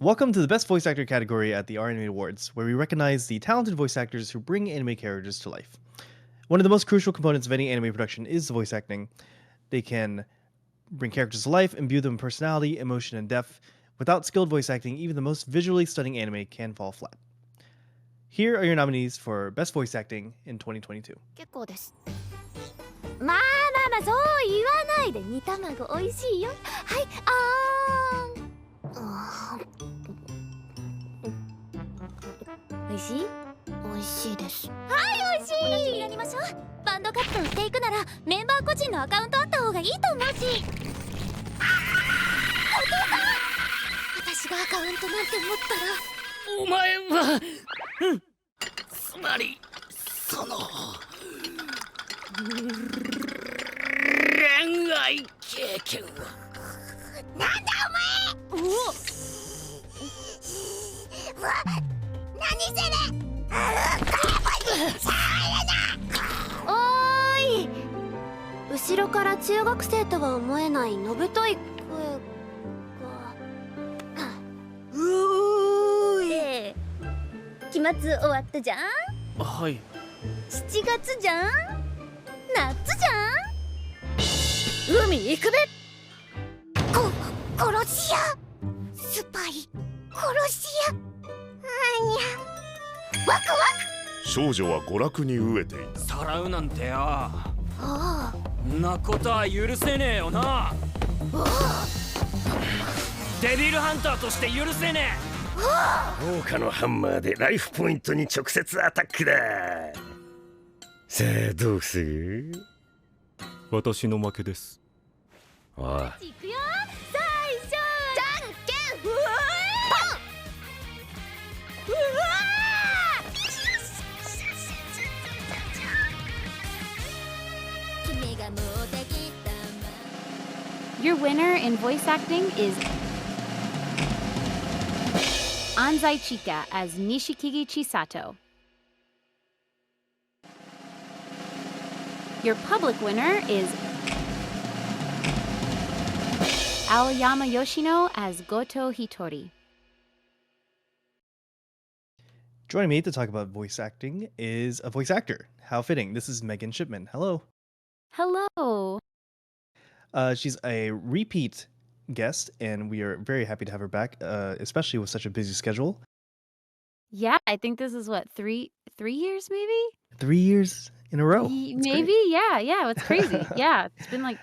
Welcome to the Best Voice Actor category at the RNA Awards, where we recognize the talented voice actors who bring anime characters to life. One of the most crucial components of any anime production is the voice acting. They can bring characters to life, imbue them with personality, emotion, and depth. Without skilled voice acting, even the most visually stunning anime can fall flat. Here are your nominees for Best Voice Acting in 2022. 結構です。まあそう言わないで、煮卵美味しいよ。はい、美味しい？美味しいです。はい、美味しい。同じになりましょう。バンド活動していくならメンバー個人のアカウントあった方がいいと思うし。お父さん、私がアカウントなんて持ったら。お前は、つまりその恋愛経験はなんだお前。何それ。おーい、後ろから中学生とは思えないのぶとい声が。うーい、期末終わったじゃん。はい。7月じゃん。夏じゃん。海行くべ。殺し屋、スパイ、殺し屋。あにゃ、ワクワク。少女は娯楽に飢えていた。さらうなんてよ。ああ、んなことは許せねえよな。デビルハンターとして許せね豪華のハンマーでライフポイントに直接アタックだ。さあどうする？私の負けです。おい、いくよ。最初、じゃんけんふーポン。うわー。君が持ってきた。 Your winner in voice acting is Anzai Chika as Nishikigi Chisato. Your public winner is Aoyama Yoshino as Goto Hitori. Joining me to talk about voice acting is a voice actor. How fitting. This is Megan Shipman. Hello. Hello. She's a repeat guest, and we are very happy to have her back, especially with such a busy schedule. Yeah, I think this is what, three years maybe? 3 years in a row. That's great. Maybe, yeah, it's crazy. Yeah, it's been like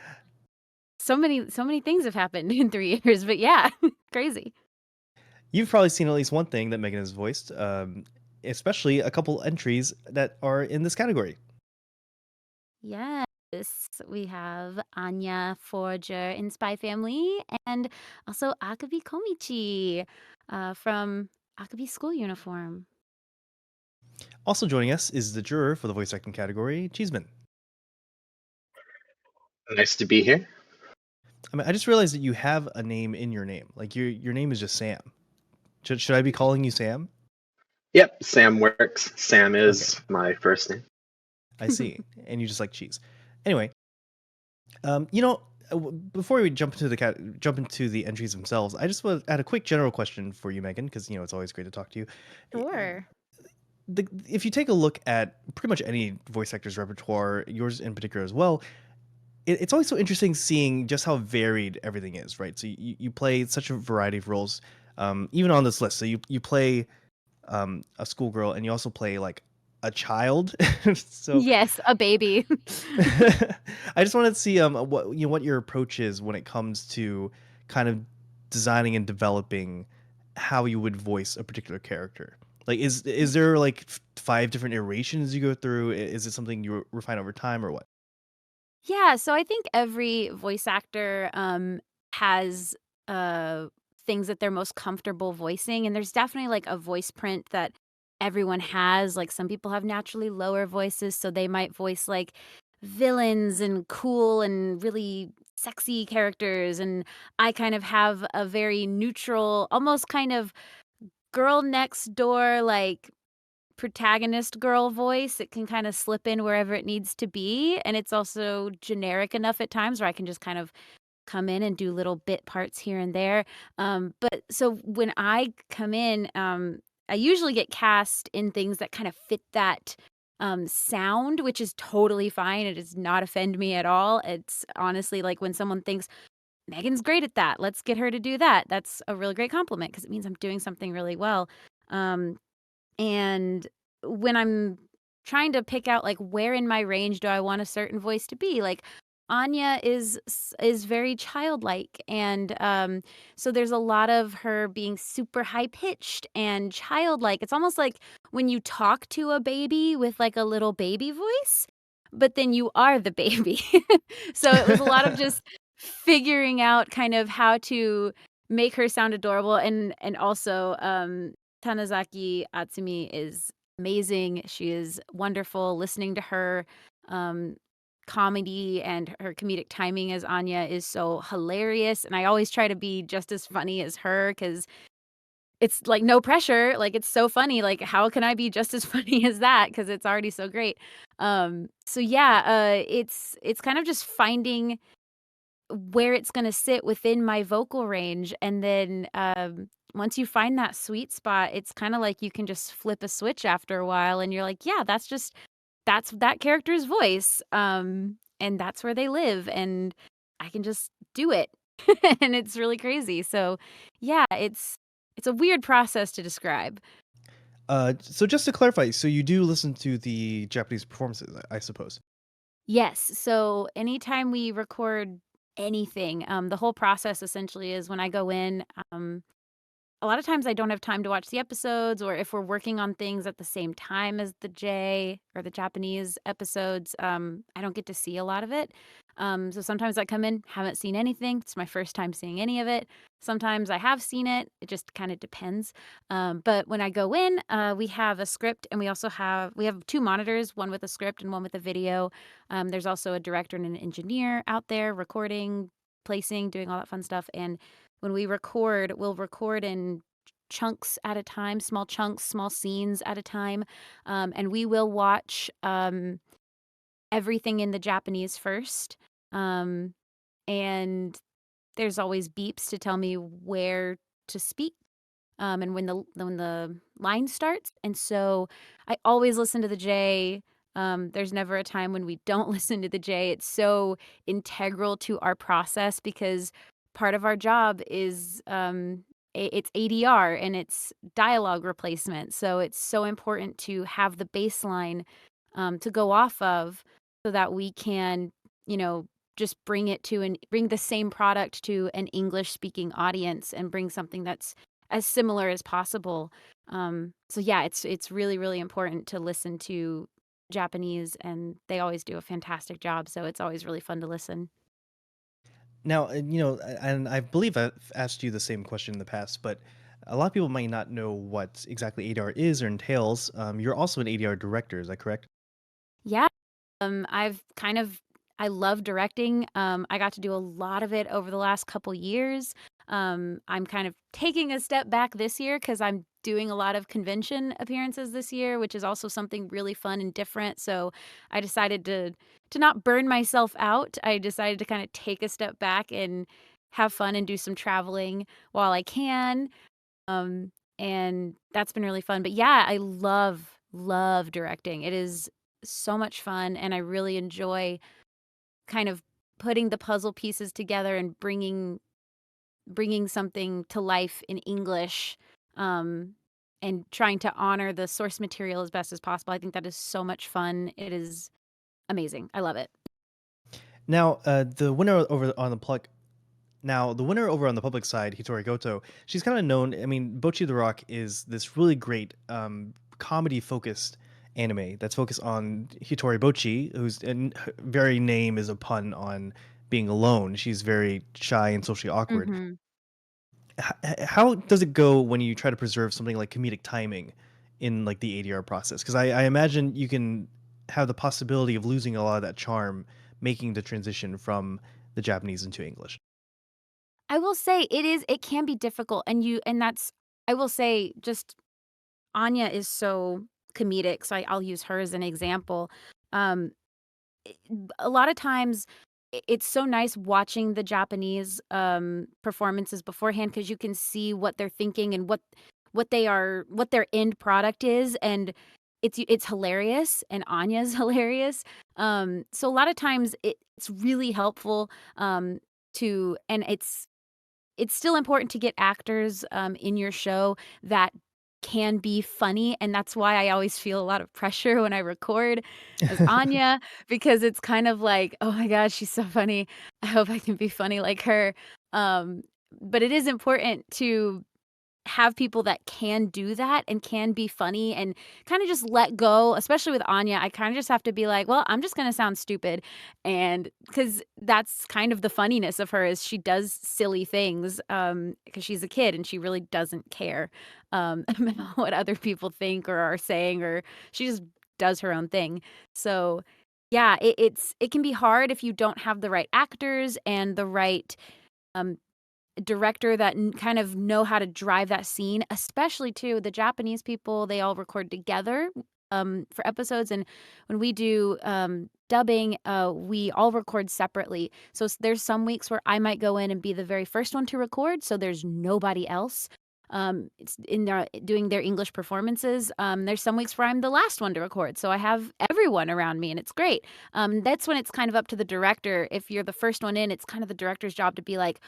so many things have happened in 3 years, but yeah, crazy. You've probably seen at least one thing that Megan has voiced, especially a couple entries that are in this category. Yes, we have Anya Forger in Spy Family and also Akabi Komichi from Akabi School Uniform. Also joining us is the juror for the voice acting category, Cheeseman. Nice to be here. I mean, I just realized that you have a name in your name. Like your name is just Sam. Should I be calling you Sam? Yep, Sam works. Sam is my first name. I see. And you just like cheese. Anyway, before we jump into the entries themselves, I just want to add a quick general question for you, Megan, because it's always great to talk to you. Sure. If you take a look at pretty much any voice actor's repertoire, yours in particular as well, it's always so interesting seeing just how varied everything is, right? So you play such a variety of roles, even on this list. So you play a schoolgirl, and you also play like a child. So Yes, a baby. I just wanted to see what your approach is when it comes to kind of designing and developing how you would voice a particular character. Like, is there like 5 different iterations you go through? Is it something you refine over time, or what? Yeah, so I think every voice actor has things that they're most comfortable voicing, and there's definitely like a voice print that everyone has. Like some people have naturally lower voices, so they might voice like villains and cool and really sexy characters, and I kind of have a very neutral, almost kind of girl next door like protagonist girl voice. It can kind of slip in wherever it needs to be, and it's also generic enough at times where I can just kind of come in and do little bit parts here and there. But so when I come in, I usually get cast in things that kind of fit that sound, which is totally fine. It does not offend me at all. It's honestly like when someone thinks, Megan's great at that. Let's get her to do that. That's a really great compliment because it means I'm doing something really well. Um, and when I'm trying to pick out like where in my range do I want a certain voice to be, like Anya is very childlike, and so there's a lot of her being super high pitched and childlike. It's almost like when you talk to a baby with like a little baby voice, but then you are the baby. So it was a lot of just figuring out kind of how to make her sound adorable, and also Tanazaki Atsumi is amazing. She is wonderful. Listening to her um, comedy and her comedic timing as Anya is so hilarious, and I always try to be just as funny as her because it's like no pressure. Like it's so funny. Like how can I be just as funny as that? Because it's already so great. So yeah, it's kind of just finding where it's gonna sit within my vocal range, and then, once you find that sweet spot, it's kinda like you can just flip a switch after a while, and you're like, "Yeah, that's that character's voice, and that's where they live, and I can just do it." And it's really crazy, so, yeah, it's a weird process to describe. So just to clarify, so you do listen to the Japanese performances, I suppose. Yes. So anytime we record anything, the whole process essentially is when I go in, a lot of times I don't have time to watch the episodes, or if we're working on things at the same time as the J or the Japanese episodes, I don't get to see a lot of it. So sometimes I come in, haven't seen anything. It's my first time seeing any of it. Sometimes I have seen it. It just kind of depends. But when I go in, we have a script, and we have two monitors, one with a script and one with a video. There's also a director and an engineer out there recording, placing, doing all that fun stuff. And when we record, we'll record in chunks at a time, small chunks, small scenes at a time. And we will watch everything in the Japanese first. Um, and there's always beeps to tell me where to speak. And when the line starts. And so I always listen to the J. There's never a time when we don't listen to the J. It's so integral to our process because part of our job is it's ADR and it's dialogue replacement. So it's so important to have the baseline to go off of so that we can, you know, just bring the same product to an English speaking audience and bring something that's as similar as possible. So yeah, it's really, really important to listen to Japanese, and they always do a fantastic job. So it's always really fun to listen. Now, and I believe I've asked you the same question in the past, but a lot of people might not know what exactly ADR is or entails. You're also an ADR director, is that correct? Yeah. I've kind of I love directing. I got to do a lot of it over the last couple years. I'm kind of taking a step back this year because I'm doing a lot of convention appearances this year, which is also something really fun and different. So I decided to not burn myself out. I decided to kind of take a step back and have fun and do some traveling while I can. And that's been really fun. But yeah, I love directing. It is so much fun, and I really enjoy kind of putting the puzzle pieces together and bringing something to life in English, um, and trying to honor the source material as best as possible. I think that is so much fun. It is amazing. I love it. Now, the winner over on the plug. Now, the winner over on the public side, Hitori Goto, she's kind of known. I mean, Bocchi the Rock is this really great comedy focused anime that's focused on Hitori Bocchi, whose her very name is a pun on being alone. She's very shy and socially awkward. Mhm. How does it go when you try to preserve something like comedic timing in like the ADR process? Because I imagine you can have the possibility of losing a lot of that charm making the transition from the Japanese into English. I will say it can be difficult, and that's I will say just Anya is so comedic, so I'll use her as an example. Um, a lot of times it's so nice watching the Japanese performances beforehand because you can see what they're thinking and what their end product is, and it's hilarious, and Anya's hilarious. So a lot of times it's really helpful to, and it's still important to get actors in your show that can be funny, and that's why I always feel a lot of pressure when I record as Anya, because it's kind of like, "Oh my gosh, she's so funny. I hope I can be funny like her." Um, but it is important to have people that can do that and can be funny and kinda just let go, especially with Anya. I kinda just have to be like, "Well, I'm just gonna sound stupid," and because that's kind of the funniness of her is she does silly things, because she's a kid and she really doesn't care, about what other people think or are saying, or she just does her own thing. So, yeah, it can be hard if you don't have the right actors and the right, um director that kind of know how to drive that scene, especially too the Japanese people. They all record together for episodes, and when we do dubbing, we all record separately. So there's some weeks where I might go in and be the very first one to record, so there's nobody else. It's in there doing their English performances. There's some weeks where I'm the last one to record, so I have everyone around me, and it's great. That's when it's kind of up to the director. If you're the first one in, it's kind of the director's job to be like,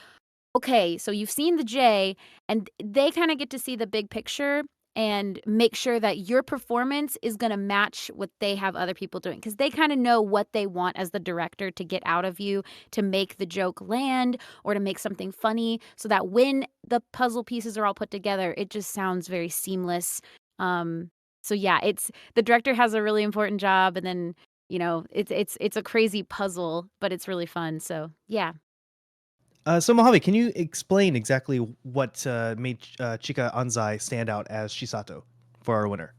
okay, so you've seen the J, and they kinda get to see the big picture and make sure that your performance is gonna match what they have other people doing, because they kinda know what they want as the director to get out of you to make the joke land or to make something funny so that when the puzzle pieces are all put together, it just sounds very seamless. Um, so yeah, it's the director has a really important job, and then, it's a crazy puzzle, but it's really fun, so yeah. So Mojave, can you explain exactly what made Chika Anzai stand out as Shisato for our winner?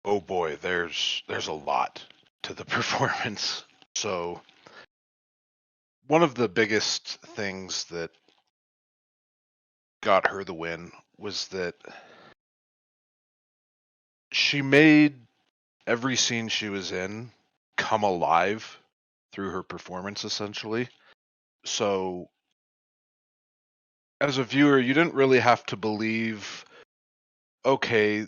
Oh boy, there's a lot to the performance. So one of the biggest things that got her the win was that she made every scene she was in come alive through her performance essentially. So as a viewer, you didn't really have to believe, okay,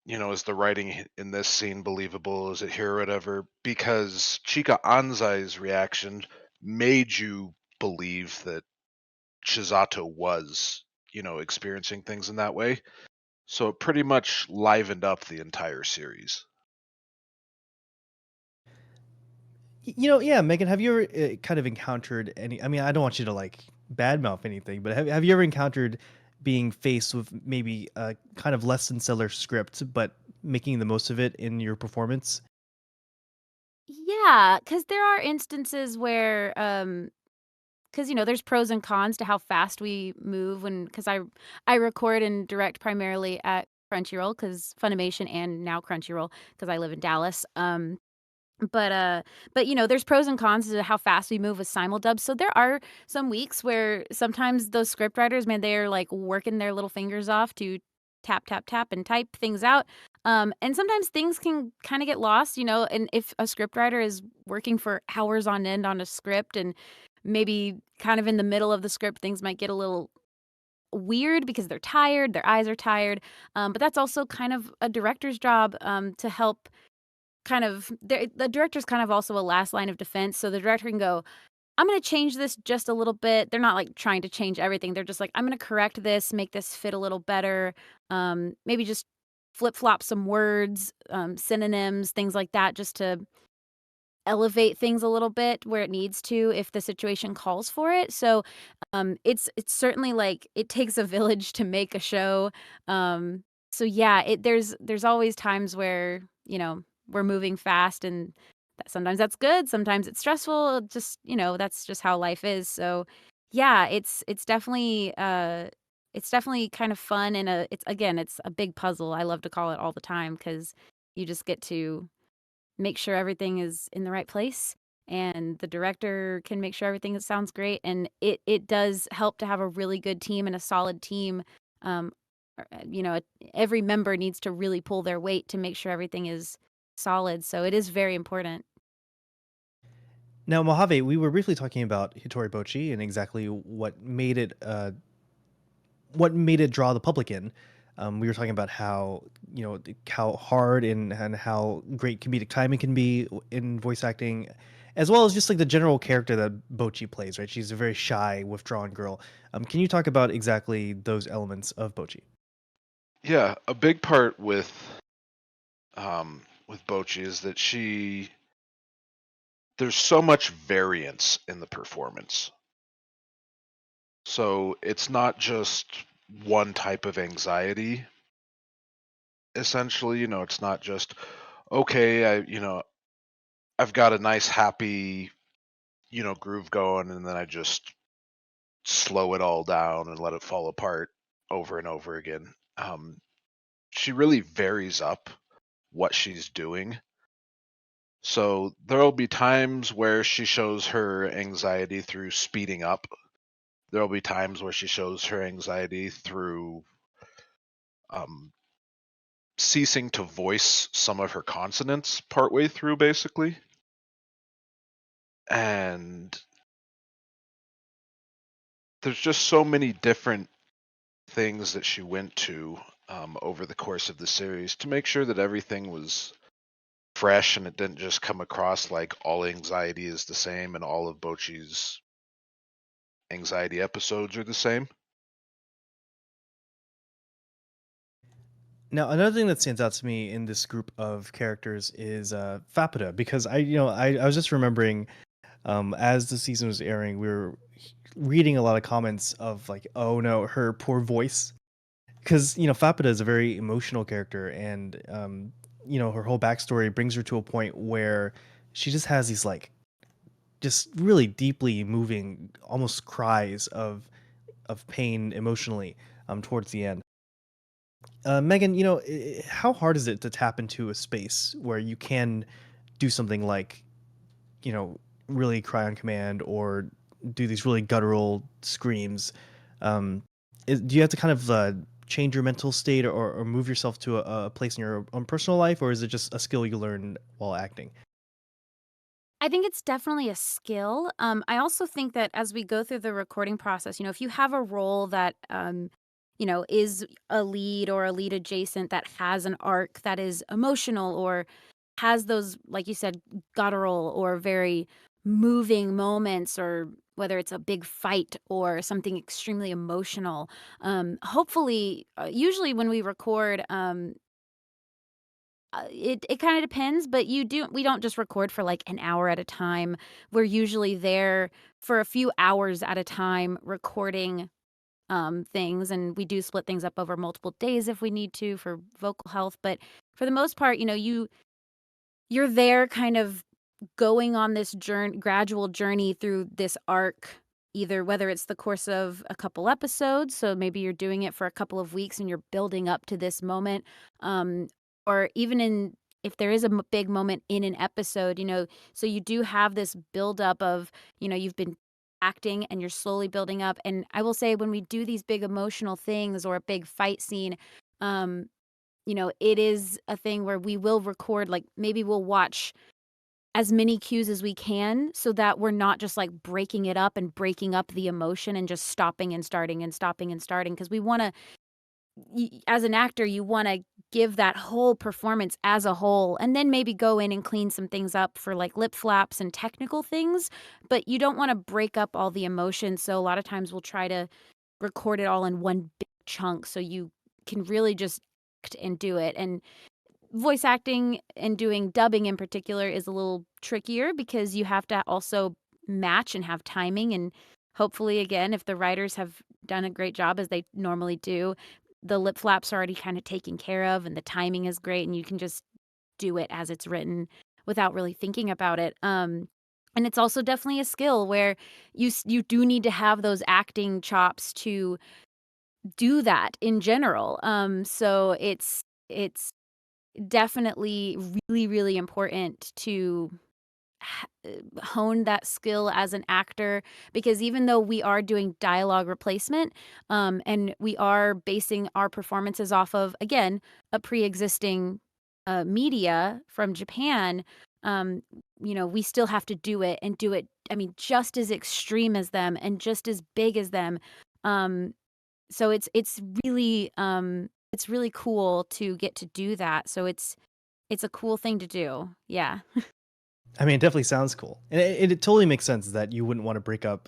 is the writing in this scene believable? Is it here or whatever? Because Chika Anzai's reaction made you believe that Shizato was, experiencing things in that way. So it pretty much livened up the entire series. Yeah, Megan, have you ever kind of encountered any? I mean, I don't want you to like badmouth anything, but have you ever encountered being faced with maybe a kind of less than stellar script, but making the most of it in your performance? Yeah, because there are instances where, because there's pros and cons to how fast we move because I record and direct primarily at Crunchyroll, because Funimation and now Crunchyroll, because I live in Dallas. But there's pros and cons to how fast we move with simuldubs. So there are some weeks where sometimes those script writers, man, they're like working their little fingers off to tap, tap, tap and type things out. And sometimes things can kind of get lost, and if a script writer is working for hours on end on a script, and maybe kind of in the middle of the script, things might get a little weird because they're tired, their eyes are tired. But that's also kind of a director's job, to help kind of the director's kind of also a last line of defense, so the director can go, "I'm gonna change this just a little bit." They're not, like, trying to change everything, they're just like, "I'm gonna correct this, make this fit a little better," maybe just flip-flop some words, synonyms, things like that, just to elevate things a little bit where it needs to if the situation calls for it. So, it's certainly, like, it takes a village to make a show. So yeah, there's always times where, we're moving fast, and sometimes that's good, sometimes it's stressful, just, that's just how life is. So yeah, it's definitely kind of fun, and it's a big puzzle. I love to call it all the time because you just get to make sure everything is in the right place, and the director can make sure everything sounds great, and it does help to have a really good team and a solid team. um every member needs to really pull their weight to make sure everything is solid, so it is very important. Now, Mojave, we were briefly talking about Hitori Bochi and exactly what made it draw the public in. We were talking about how how hard and how great comedic timing can be in voice acting, as well as just like the general character that Bochi plays. Right, she's a very shy, withdrawn girl. Can you talk about exactly those elements of Bochi? Yeah, a big part with Bochi is that there's so much variance in the performance. So it's not just one type of anxiety. Essentially, it's not just okay, I've got a nice happy, groove going, and then I just slow it all down and let it fall apart over and over again. She really varies up what she's doing. So there'll be times where she shows her anxiety through speeding up. There'll be times where she shows her anxiety through um, ceasing to voice some of her consonants partway through, basically. And there's just so many different things that she went to over the course of the series to make sure that everything was fresh and it didn't just come across like all anxiety is the same and all of Bochi's anxiety episodes are the same. Now, another thing that stands out to me in this group of characters is Faputa, because I was just remembering as the season was airing, we were reading a lot of comments of like, oh no, her poor voice, because Faputa is a very emotional character, and her whole backstory brings her to a point where she just has these like just really deeply moving, almost cries of pain emotionally towards the end. Megan, how hard is it to tap into a space where you can do something like, really cry on command or do these really guttural screams? Do you have to kind of change your mental state or move yourself to a place in your own personal life, or is it just a skill you learn while acting? I think it's definitely a skill. I also think that as we go through the recording process, if you have a role that, is a lead or a lead adjacent that has an arc that is emotional or has those, like you said, guttural or very moving moments, or whether it's a big fight or something extremely emotional. Hopefully, usually when we record, it kind of depends, but we don't just record for like an hour at a time. We're usually there for a few hours at a time recording things, and we do split things up over multiple days if we need to for vocal health. But for the most part, you're there kind of going on this gradual journey through this arc, either whether it's the course of a couple episodes, so maybe you're doing it for a couple of weeks and you're building up to this moment, um, or even in if there is a big moment in an episode, so you do have this buildup of, you've been acting and you're slowly building up. And I will say, when we do these big emotional things or a big fight scene, um, it is a thing where we will record, like maybe we'll watch as many cues as we can so that we're not just like breaking it up and breaking up the emotion and just stopping and starting and stopping and starting, because we want to, as an actor, you want to give that whole performance as a whole, and then maybe go in and clean some things up for like lip flaps and technical things, but you don't want to break up all the emotion. So a lot of times we'll try to record it all in one big chunk so you can really just act and do it. And voice acting and doing dubbing in particular is a little trickier because you have to also match and have timing. And hopefully, again, if the writers have done a great job, as they normally do, the lip flaps are already kind of taken care of and the timing is great, and you can just do it as it's written without really thinking about it. And it's also definitely a skill where you do need to have those acting chops to do that in general. So it's definitely really, really important to hone that skill as an actor, because even though we are doing dialogue replacement, and we are basing our performances off of, again, a pre-existing media from Japan, we still have to do it and do it. I mean, just as extreme as them and just as big as them. So it's really cool to get to do that. So it's a cool thing to do. Yeah. I mean, it definitely sounds cool, and it totally makes sense that you wouldn't want to break up.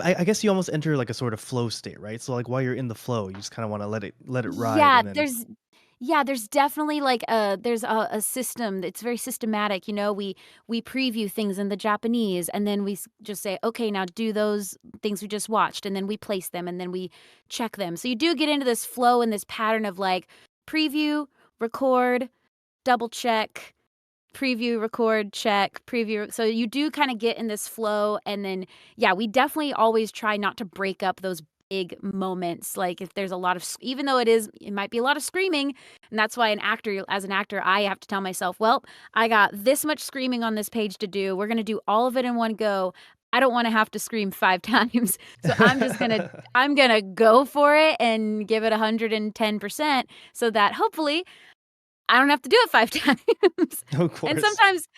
I guess you almost enter like a sort of flow state, right? So like while you're in the flow, you just kind of want to let it ride, Yeah, and then there's definitely like a system that's very systematic. We preview things in the Japanese, and then just say, okay, now do those things we just watched, and then we place them, and then we check them. So you do get into this flow and this pattern of like preview, record, double check, preview, record, check, preview. So you do kind of get in this flow, and then yeah, we definitely always try not to break up those big moments. Like if there's a lot of, even though it might be a lot of screaming, and that's why as an actor, I have to tell myself, well, I got this much screaming on this page to do. We're gonna do all of it in one go. I don't want to have to scream 5 times, so I'm gonna go for it and give it 110%, so that hopefully I don't have to do it 5 times. of And course.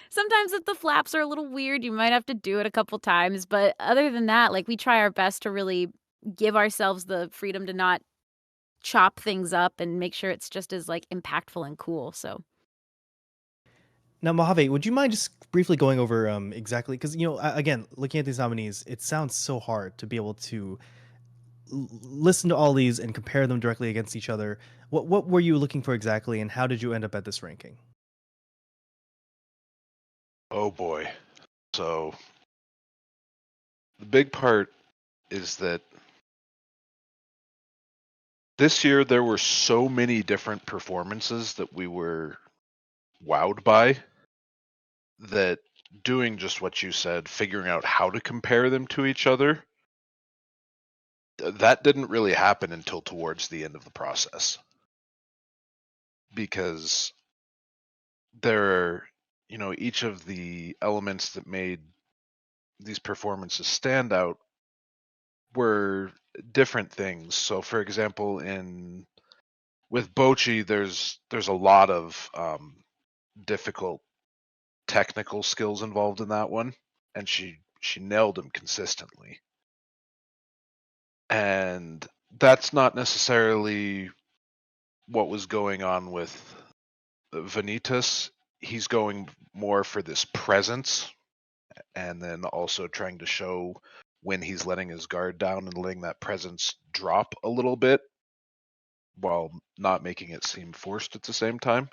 sometimes if the flaps are a little weird, you might have to do it a couple times, but other than that, like, we try our best to really give ourselves the freedom to not chop things up and make sure it's just as, like, impactful and cool, so Now, Mojave, would you mind just briefly going over exactly because again, looking at these nominees, it sounds so hard to be able to listen to all these and compare them directly against each other. What were you looking for exactly, and how did you end up at this ranking? Oh boy. So the big part is that this year there were so many different performances that we were wowed by that doing just what you said, figuring out how to compare them to each other, that didn't really happen until towards the end of the process. Because there are, each of the elements that made these performances stand out were different things. So for example, with Bochi, there's a lot of difficult technical skills involved in that one, and she nailed them consistently. And that's not necessarily what was going on with Vanitas. He's going more for this presence, and then also trying to show when he's letting his guard down and letting that presence drop a little bit while not making it seem forced at the same time.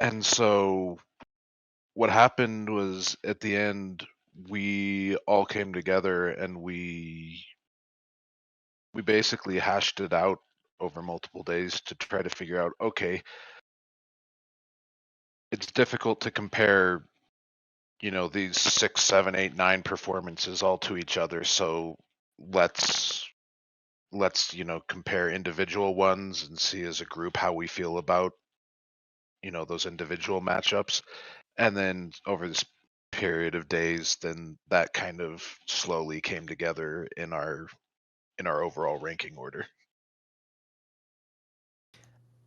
And so what happened was at the end we all came together and we basically hashed it out over multiple days to try to figure out, okay, it's difficult to compare these 6, 7, 8, 9 performances all to each other, so let's compare individual ones and see as a group how we feel about those individual matchups. And then over this period of days, then that kind of slowly came together in our overall ranking order.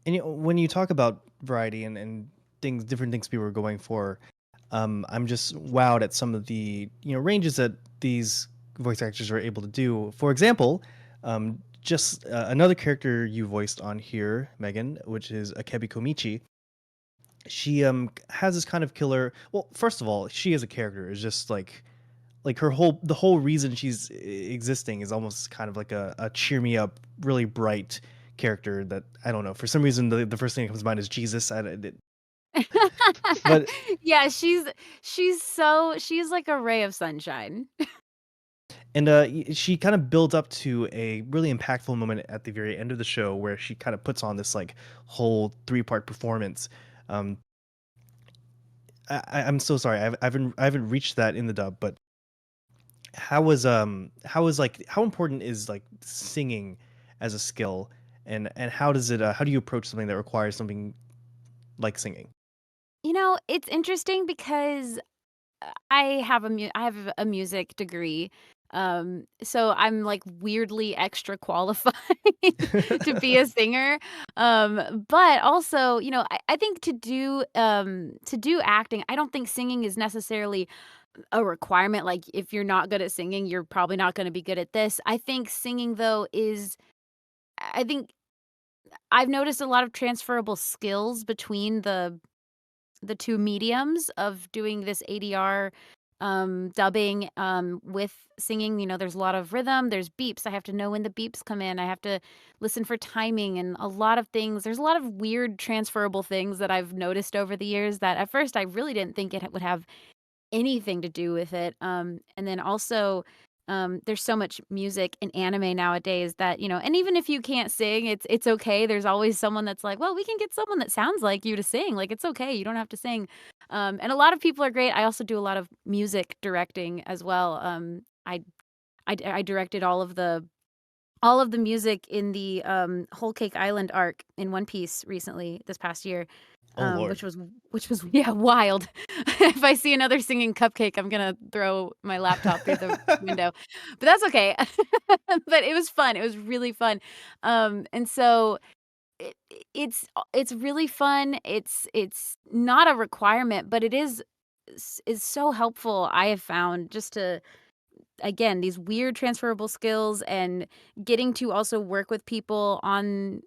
And when you talk about variety and different things people were going for, I'm just wowed at some of the ranges that these voice actors were able to do. For example, just another character you voiced on here, Megan, which is Akebi Komichi. She has this kind of killer. Well, first of all, she as a character is just like the whole reason she's existing is almost kind of like a cheer me up, really bright character that I don't know. For some reason, the first thing that comes to mind is Jesus. But yeah, she's like a ray of sunshine. and she kind of builds up to a really impactful moment at the very end of the show where she kind of puts on this like whole 3-part performance. Um, I'm so sorry, I haven't reached that in the dub, but how important is like singing as a skill, and how does it how do you approach something that requires something like singing? It's interesting because I have a music degree, So I'm like weirdly extra qualified to be a singer. But also, I think to do acting, I don't think singing is necessarily a requirement. Like if you're not good at singing, you're probably not going to be good at this. I think singing though is I think I've noticed a lot of transferable skills between the two mediums of doing this ADR dubbing with singing. There's a lot of rhythm, there's beeps. I have to know when the beeps come in. I have to listen for timing and a lot of things. There's a lot of weird transferable things that I've noticed over the years that at first I really didn't think it would have anything to do with it. And then also, there's so much music in anime nowadays that, and even if you can't sing, it's okay. There's always someone that's like, well, we can get someone that sounds like you to sing. Like it's okay. You don't have to sing. And a lot of people are great. I also do a lot of music directing as well. I directed all of the music in the Whole Cake Island arc in One Piece recently this past year. Oh Lord. Which was yeah, wild. If I see another singing Cupcake, I'm gonna throw my laptop through the window, but that's okay. But it was fun. It was really fun, and so it, it's really fun. It's not a requirement, but it is so helpful. I have found just to again these weird transferable skills and getting to also work with people on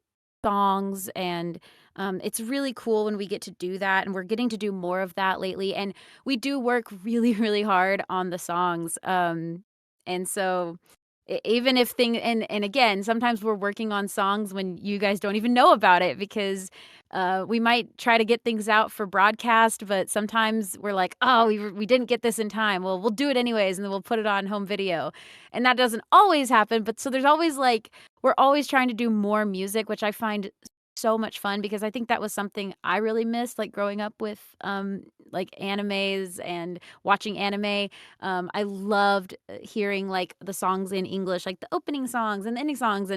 songs and it's really cool when we get to do that and we're getting to do more of that lately and we do work really really hard on the songs and so even if and again sometimes we're working on songs when you guys don't even know about it because we might try to get things out for broadcast but sometimes we're like oh we didn't get this in time, well we'll do it anyways and then we'll put it on home video and that doesn't always happen, but so there's always like we're always trying to do more music, which I find so much fun because I think that was something I really missed, like growing up with like animes and watching anime. I loved hearing like the songs in English, like the opening songs and the ending songs,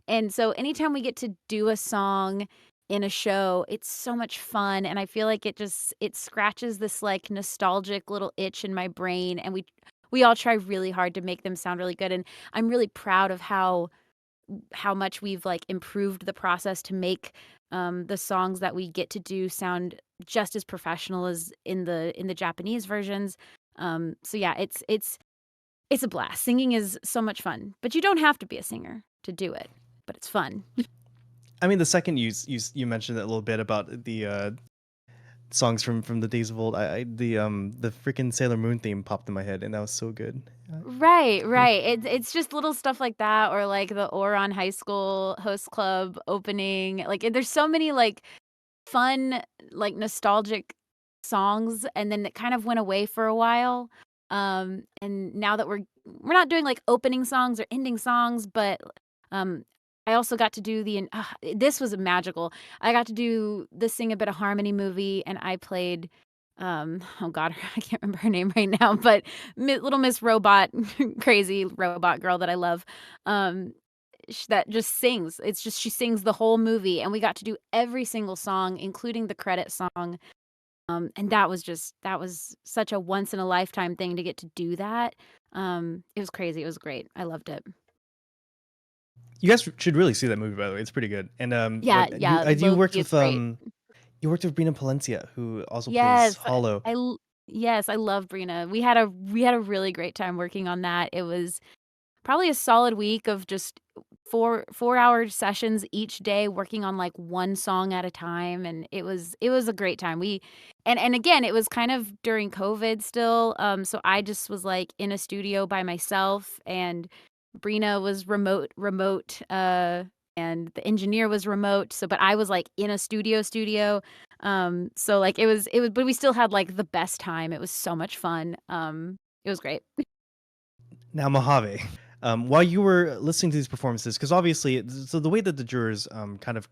and so anytime we get to do a song in a show, it's so much fun, and I feel like it scratches this like nostalgic little itch in my brain, and we all try really hard to make them sound really good, and I'm really proud of how much we've like improved the process to make the songs that we get to do sound just as professional as in the Japanese versions. So yeah, it's a blast. Singing is so much fun, but you don't have to be a singer to do it, but it's fun. I mean, the second you mentioned it a little bit about the songs from the days of old, the freaking Sailor Moon theme popped in my head, and that was so good. Right, right. It's just little stuff like that, or like the Oron High School Host Club opening. Like, there's so many like fun, like nostalgic songs, and then it kind of went away for a while. And now that we're not doing like opening songs or ending songs, but um, I also got to do this was magical. I got to do the Sing a Bit of Harmony movie, and I played oh god, I can't remember her name right now, but little Miss Robot, crazy robot girl that I love. That just sings. It's just she sings the whole movie, and we got to do every single song, including the credit song. And that was such a once in a lifetime thing to get to do that. It was crazy. It was great. I loved it. You guys should really see that movie, by the way. It's pretty good. And Yeah, yeah. you worked Loki with is great. you worked with Brina Palencia, who also plays Yes, Hollow. yes, I love Brina. We had a really great time working on that. It was probably a solid week of just 4-hour sessions each day working on like one song at a time, and it was a great time. And again, it was kind of during COVID still, so I just was like in a studio by myself, and Brina was remote, and the engineer was remote. So, but I was like in a studio. So like it was, but we still had like the best time. It was so much fun. It was great. Now, Mojave, while you were listening to these performances, because obviously, so the way that the jurors kind of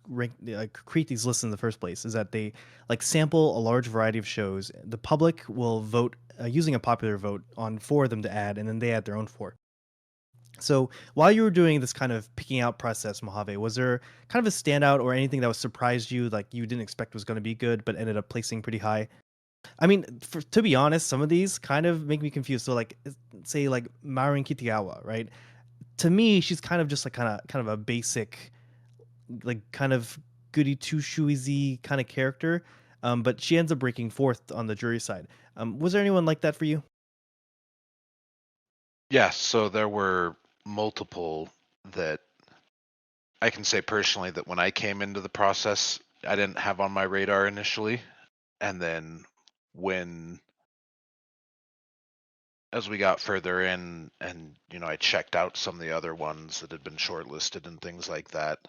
create these lists in the first place is that they like sample a large variety of shows. The public will vote using a popular vote on 4 of them to add, and then they add their own 4. So while you were doing this kind of picking out process, Mojave, was there kind of a standout or anything that was surprised you, like you didn't expect was going to be good, but ended up placing pretty high? I mean, to be honest, some of these kind of make me confused. So like, say like Marin Kitawa, right? To me, she's kind of just like kind of a basic, like kind of goody two shoeisy kind of character. But she ends up breaking forth on the jury side. Was there anyone like that for you? Yes, so there were multiple that I can say personally that when I came into the process, I didn't have on my radar initially. And then when as we got further in and I checked out some of the other ones that had been shortlisted and things like that.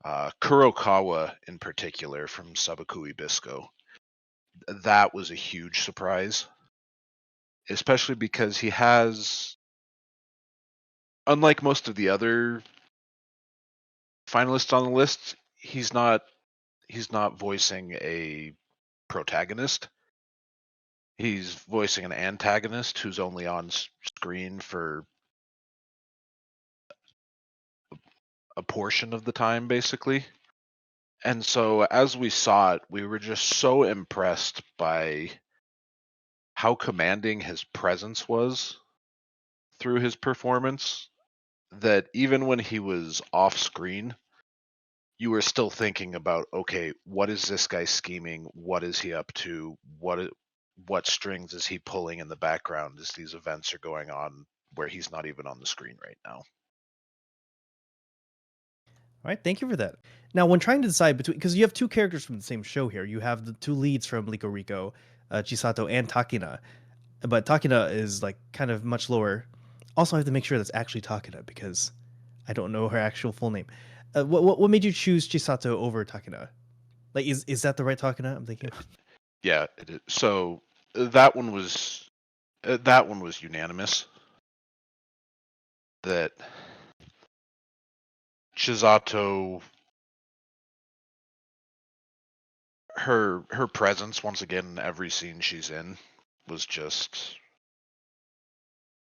Kurokawa in particular from Sabakui Bisco. That was a huge surprise. Especially because he has, unlike most of the other finalists on the list, he's not voicing a protagonist. He's voicing an antagonist who's only on screen for a portion of the time, basically. And so as we saw it, we were just so impressed by how commanding his presence was through his performance that even when he was off screen, you were still thinking about, okay, what is this guy scheming? What is he up to? What strings is he pulling in the background as these events are going on where he's not even on the screen right now? All right, thank you for that. Now, when trying to decide between, because you have two characters from the same show here, you have the two leads from Liko Rico, Chisato and Takina, but Takina is like kind of much lower. Also, I have to make sure that's actually Takina because I don't know her actual full name. What made you choose Chisato over Takina? Like, is that the right Takina? I'm thinking. Yeah, it is. So that one was unanimous. That Chisato, her presence once again in every scene she's in was just,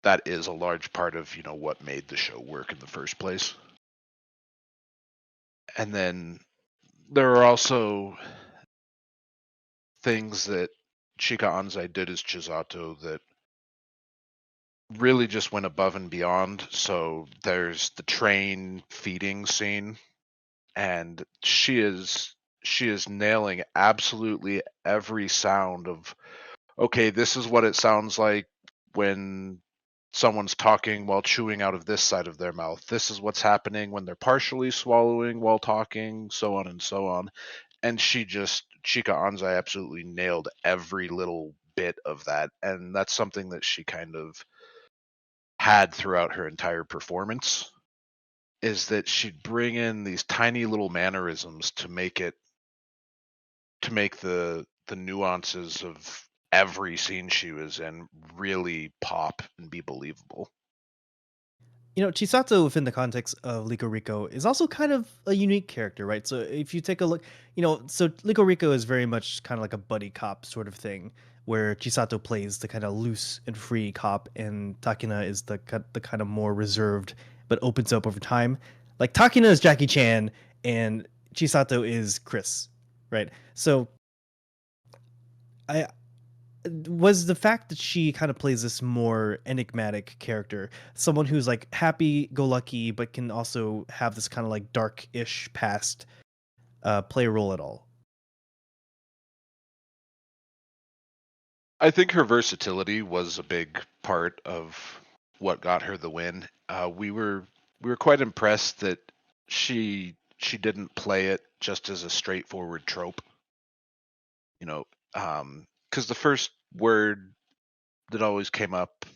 that is a large part of what made the show work in the first place. And then there are also things that Chika Anzai did as Chisato that really just went above and beyond. So there's the train feeding scene, and she is nailing absolutely every sound of, okay, this is what it sounds like when someone's talking while chewing out of this side of their mouth. This is what's happening when they're partially swallowing while talking, so on and so on. And Chika Anzai absolutely nailed every little bit of that. And that's something that she kind of had throughout her entire performance, is that she'd bring in these tiny little mannerisms to make the nuances of every scene she was in really pop and be believable. Chisato within the context of Liko Rico is also kind of a unique character, right? So if you take a look, so Liko Rico is very much kind of like a buddy cop sort of thing, where Chisato plays the kind of loose and free cop, and Takina is the kind of more reserved but opens up over time. Like Takina is Jackie Chan, and Chisato is Chris, right? So I was the fact that she kind of plays this more enigmatic character, someone who's like happy go lucky but can also have this kind of like dark-ish past, play a role at all? I think her versatility was a big part of what got her the win. We were quite impressed that she didn't play it just as a straightforward trope. Because the first word that always came up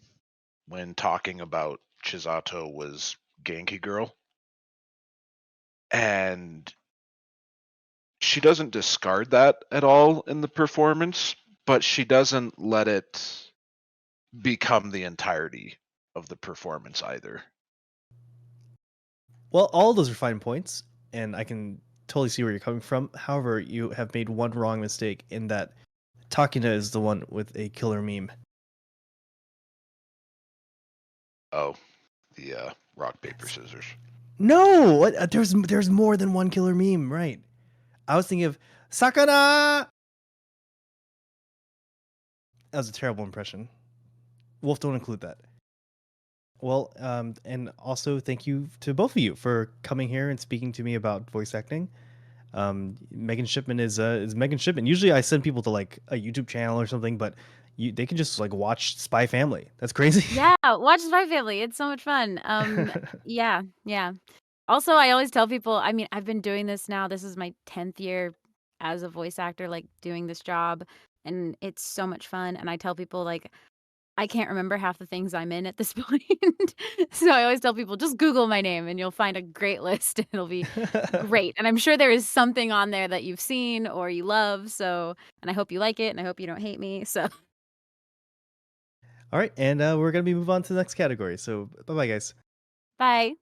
when talking about Chisato was Genki Girl. And she doesn't discard that at all in the performance, but she doesn't let it become the entirety of the performance either. Well, all those are fine points, and I can totally see where you're coming from. However, you have made one wrong mistake in that Takina is the one with a killer meme. Oh, the rock, paper, scissors. No, there's more than one killer meme, right? I was thinking of Sakana. That was a terrible impression. Wolf, don't include that. Well, and also thank you to both of you for coming here and speaking to me about voice acting. Megan Shipman is Megan Shipman. Usually, I send people to like a YouTube channel or something, but they can just like watch Spy Family. That's crazy. Yeah, watch Spy Family. It's so much fun. Yeah, yeah. Also, I always tell people, I mean, I've been doing this now. This is my 10th year as a voice actor, like doing this job, and it's so much fun. And I tell people, like, I can't remember half the things I'm in at this point. So I always tell people, just Google my name and you'll find a great list. It'll be great. And I'm sure there is something on there that you've seen or you love. So, and I hope you like it and I hope you don't hate me. So, All right, and we're gonna move on to the next category. So bye bye, guys. bye.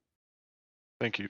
Thank you.